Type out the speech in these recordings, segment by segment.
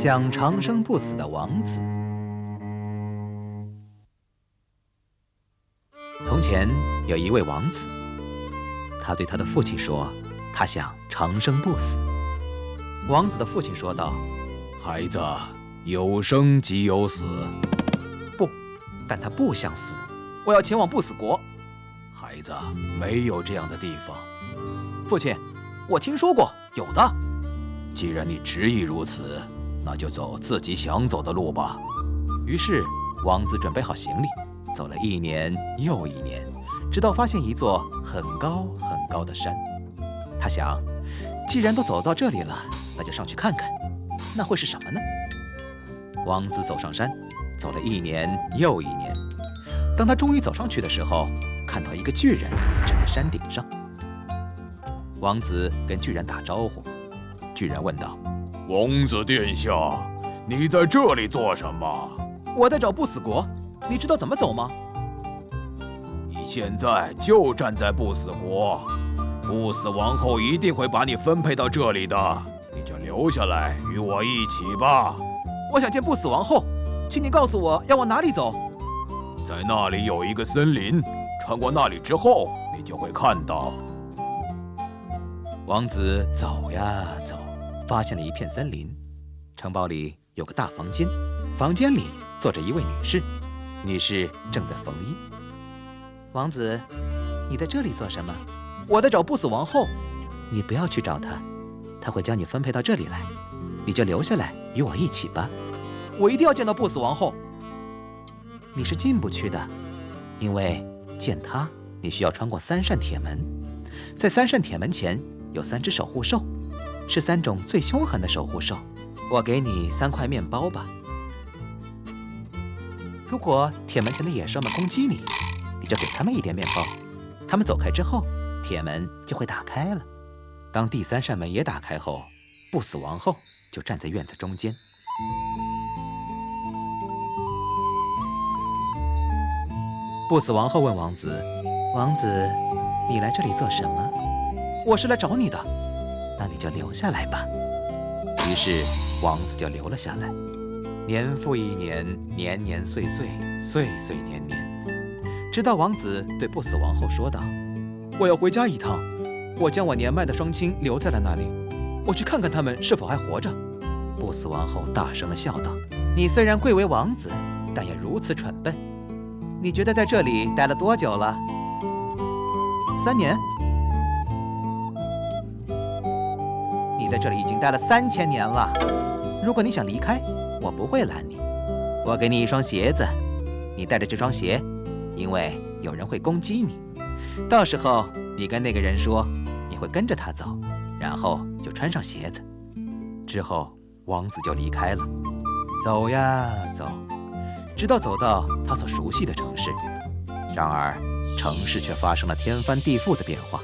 想长生不死的王子。从前有一位王子，他对他的父亲说，他想长生不死。王子的父亲说道：“孩子，有生即有死。”不，但他不想死，我要前往不死国。孩子，没有这样的地方。父亲，我听说过，有的。既然你执意如此，那就走自己想走的路吧。于是，王子准备好行李，走了1年又1年，直到发现一座很高很高的山。他想，既然都走到这里了，那就上去看看，那会是什么呢？王子走上山，走了1年又1年。当他终于走上去的时候，看到一个巨人站在山顶上。王子跟巨人打招呼，巨人问道：“王子殿下，你在这里做什么？”“我在找不死国，你知道怎么走吗？”“你现在就站在不死国，不死王后一定会把你分配到这里的，你就留下来与我一起吧。”“我想见不死王后，请你告诉我要往哪里走。”“在那里有一个森林，穿过那里之后，你就会看到。”王子走呀走，发现了一片森林。城堡里有个大房间，房间里坐着一位女士，女士正在缝衣。“王子，你在这里做什么？”“我在找不死王后。”“你不要去找她，她会将你分配到这里来，你就留下来与我一起吧。”“我一定要见到不死王后。”“你是进不去的，因为见她，你需要穿过3扇铁门，在3扇铁门前有3只守护兽，是3种最凶狠的守护兽。我给你3块面包吧。如果铁门前的野兽们攻击你，你就给他们一点面包，他们走开之后，铁门就会打开了。当第3扇门也打开后，不死王后就站在院子中间。不死王后问王子：“王子，你来这里做什么？”“我是来找你的。”“那你就留下来吧。”于是王子就留了下来。年复一年，年年岁岁，岁岁年年，直到王子对不死王后说道：“我要回家一趟，我将我年迈的双亲留在了那里，我去看看他们是否还活着。”不死王后大声地笑道：“你虽然贵为王子，但也如此蠢笨。你觉得在这里待了多久了？”“3年。”“你在这里已经待了3000年了。如果你想离开，我不会拦你。我给你一双鞋子，你带着这双鞋，因为有人会攻击你。到时候你跟那个人说你会跟着他走，然后就穿上鞋子。”之后王子就离开了，走呀走，直到走到他所熟悉的城市。然而城市却发生了天翻地覆的变化。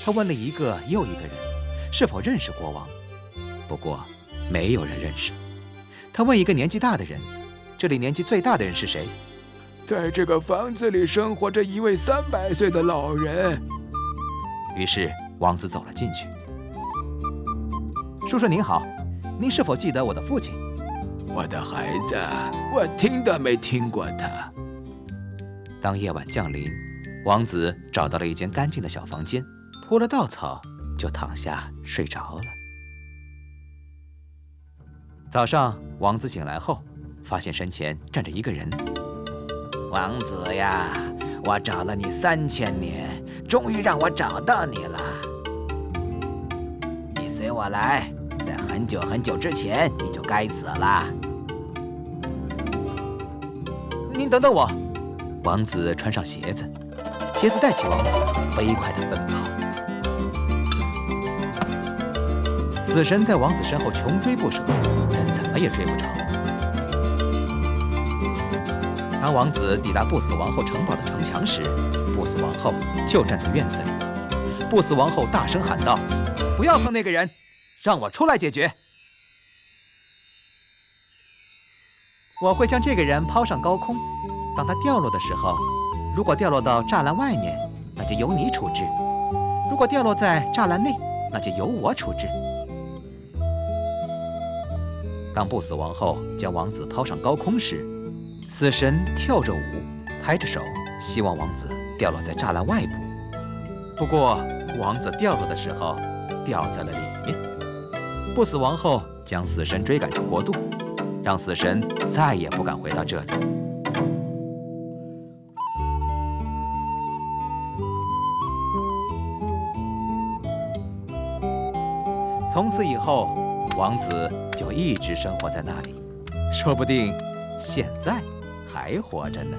他问了一个又一个人是否认识国王，不过没有人认识。他问一个年纪大的人：“这里年纪最大的人是谁？”“在这个房子里生活着一位300岁的老人。”于是王子走了进去。“叔叔您好，您是否记得我的父亲？”“我的孩子，我听都没听过他。”当夜晚降临，王子找到了一间干净的小房间，铺了稻草，就躺下睡着了。早上，王子醒来后，发现身前站着一个人。“王子呀，我找了你3000年，终于让我找到你了。你随我来，在很久很久之前，你就该死了。”“您等等我。”王子穿上鞋子，鞋子带起王子，飞快地奔跑。死神在王子身后穷追不舍，但怎么也追不着。当王子抵达不死王后城堡的城墙时，不死王后就站在院子里。不死王后大声喊道：“不要碰那个人，让我出来解决！我会将这个人抛上高空，当他掉落的时候，如果掉落到栅栏外面，那就由你处置；如果掉落在栅栏内，那就由我处置。”当不死王后将王子抛上高空时，死神跳着舞，拍着手，希望王子掉落在栅栏外部。不过，王子掉落的时候，掉在了里面。不死王后将死神追赶出国度，让死神再也不敢回到这里。从此以后，王子就一直生活在那里，说不定现在还活着呢。